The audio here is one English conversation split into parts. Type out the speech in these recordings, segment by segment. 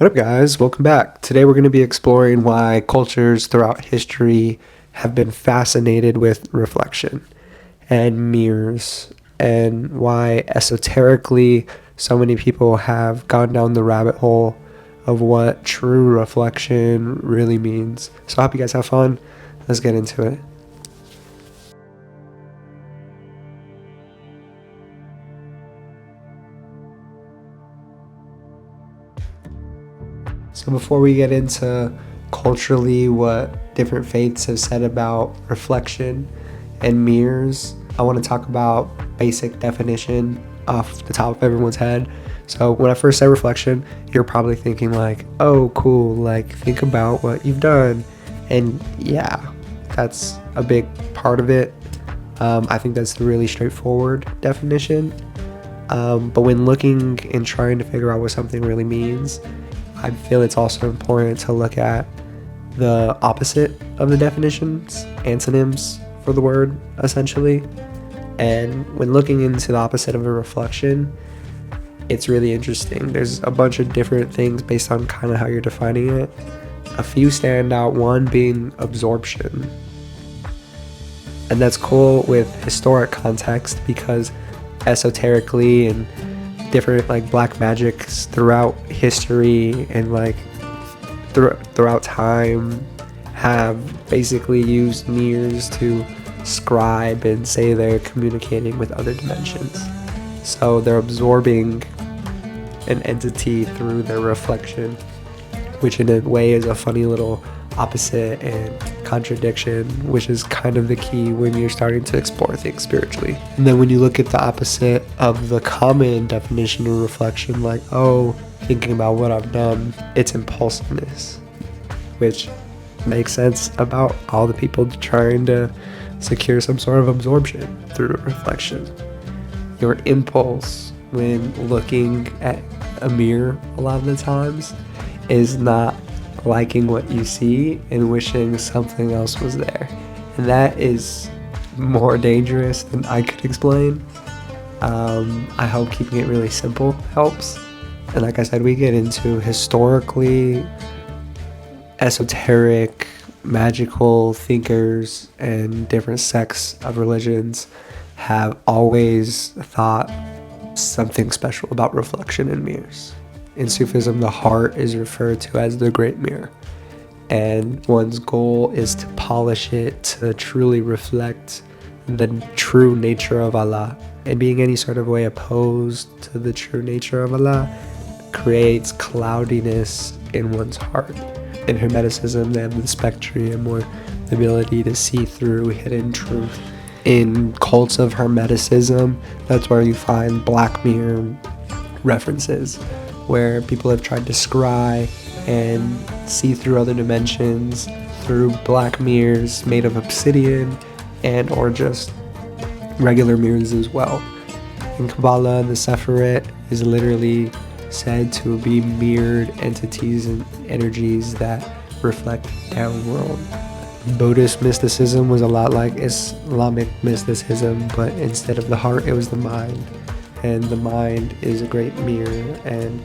What up, guys? Welcome back. Today we're going to be exploring why cultures throughout history have been fascinated with reflection and mirrors, and why esoterically so many people have gone down the rabbit hole of what true reflection really means. So I hope you guys have fun. Let's get into it. So before we get into culturally what different faiths have said about reflection and mirrors, I want to talk about basic definition off the top of everyone's head. So when I first say reflection, you're probably thinking like, oh, cool, like think about what you've done. And yeah, that's a big part of it. I think that's a really straightforward definition. But when looking and trying to figure out what something really means, I feel it's also important to look at the opposite of the definitions, antonyms for the word, essentially. And when looking into the opposite of a reflection, it's really interesting. There's a bunch of different things based on kind of how you're defining it. A few stand out, one being absorption. And that's cool with historic context because esoterically and different like black magics throughout history and like throughout time have basically used mirrors to scribe and say they're communicating with other dimensions. So they're absorbing an entity through their reflection, which in a way is a funny little opposite and contradiction, which is kind of the key when you're starting to explore things spiritually. And then when you look at the opposite of the common definition of reflection, like, oh, thinking about what I've done, it's impulsiveness, which makes sense about all the people trying to secure some sort of absorption through reflection. Your impulse when looking at a mirror a lot of the times is not liking what you see and wishing something else was there. And that is more dangerous than I could explain. I hope keeping it really simple helps. And like I said, we get into historically esoteric, magical thinkers and different sects of religions have always thought something special about reflection in mirrors. In Sufism, the heart is referred to as the great mirror, and one's goal is to polish it to truly reflect the true nature of Allah. And being any sort of way opposed to the true nature of Allah creates cloudiness in one's heart. In Hermeticism, they have the spectrum, or the ability to see through hidden truth. In cults of Hermeticism, that's where you find Black Mirror references, where people have tried to scry and see through other dimensions through black mirrors made of obsidian and or just regular mirrors as well. In Kabbalah, the Sephirot is literally said to be mirrored entities and energies that reflect downworld. Buddhist mysticism was a lot like Islamic mysticism, but instead of the heart, it was the mind. And the mind is a great mirror, and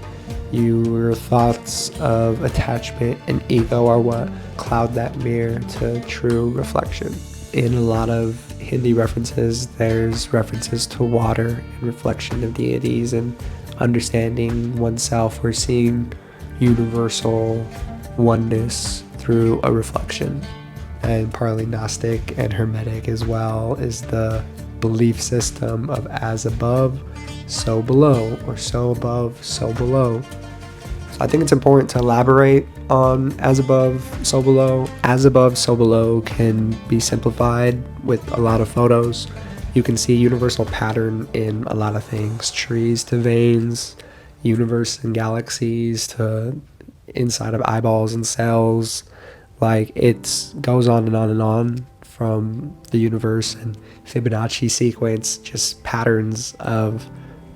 your thoughts of attachment and ego are what cloud that mirror to true reflection. In a lot of Hindi references, there's references to water and reflection of deities and understanding oneself or seeing universal oneness through a reflection. And partly Gnostic and Hermetic as well is the belief system of as above, so below, or so above, so below. So I think it's important to elaborate on as above, so below. As above, so below can be simplified with a lot of photos. You can see a universal pattern in a lot of things, trees to veins, universe and galaxies to inside of eyeballs and cells. Like, it goes on and on and on, from the universe and Fibonacci sequence, just patterns of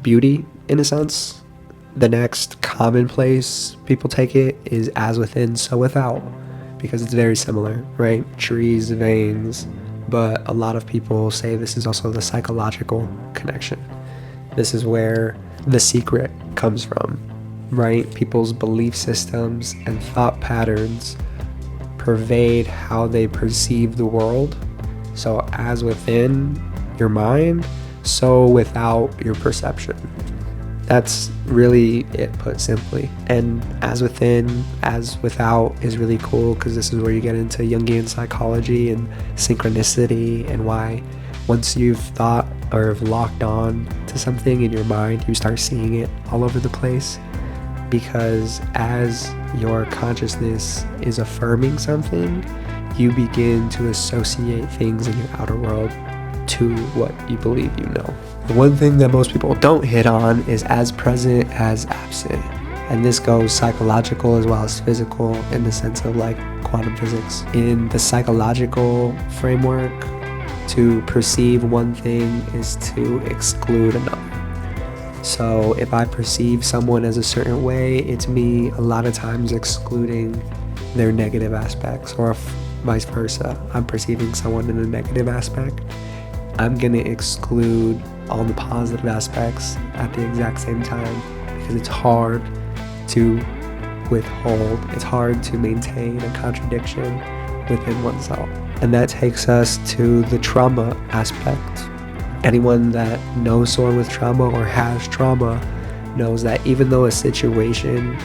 beauty in a sense. The next commonplace people take it is as within, so without, because it's very similar, right? Trees, veins, but a lot of people say this is also the psychological connection. This is where the secret comes from. right? People's belief systems and thought patterns pervade how they perceive the world. So as within your mind, so without your perception. That's really it, put simply. And as within, as without is really cool, because this is where you get into Jungian psychology and synchronicity, and why once you've thought or have locked on to something in your mind, you start seeing it all over the place. Because as your consciousness is affirming something, you begin to associate things in your outer world to what you believe you know. The one thing that most people don't hit on is as present as absent. And this goes psychological as well as physical, in the sense of like quantum physics. In the psychological framework, to perceive one thing is to exclude another. So if I perceive someone as a certain way, it's me a lot of times excluding their negative aspects, or vice versa. I'm perceiving someone in a negative aspect, I'm going to exclude all the positive aspects at the exact same time, because it's hard to withhold, it's hard to maintain a contradiction within oneself. And that takes us to the trauma aspect. Anyone that knows someone with trauma or has trauma knows that even though a situation,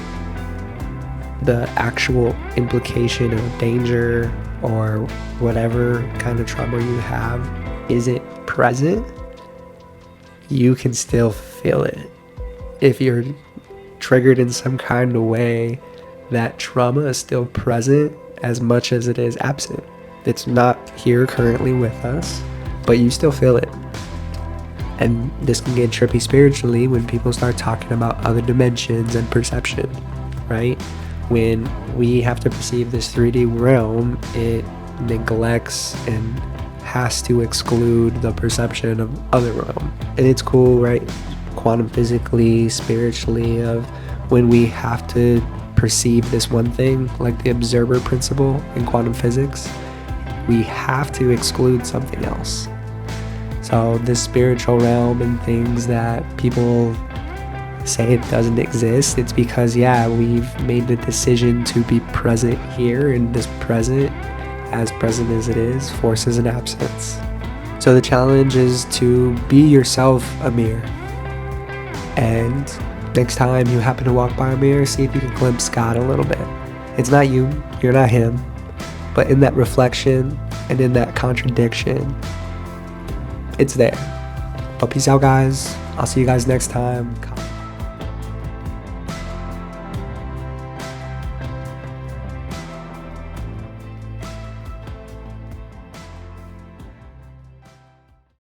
the actual implication of danger or whatever kind of trauma you have isn't present, you can still feel it. If you're triggered in some kind of way, that trauma is still present as much as it is absent. It's not here currently with us, but you still feel it. And this can get trippy spiritually when people start talking about other dimensions and perception, right? When we have to perceive this 3D realm, it neglects and has to exclude the perception of other realm. And it's cool, right? Quantum physically, spiritually, of when we have to perceive this one thing, like the observer principle in quantum physics, we have to exclude something else. So this spiritual realm and things that people say it doesn't exist, it's because, yeah, we've made the decision to be present here, and this present as it is, forces an absence. So the challenge is to be yourself, Amir. And next time you happen to walk by Amir, see if you can glimpse God a little bit. It's not you, you're not him, but in that reflection and in that contradiction, it's there. But peace out, guys. I'll see you guys next time.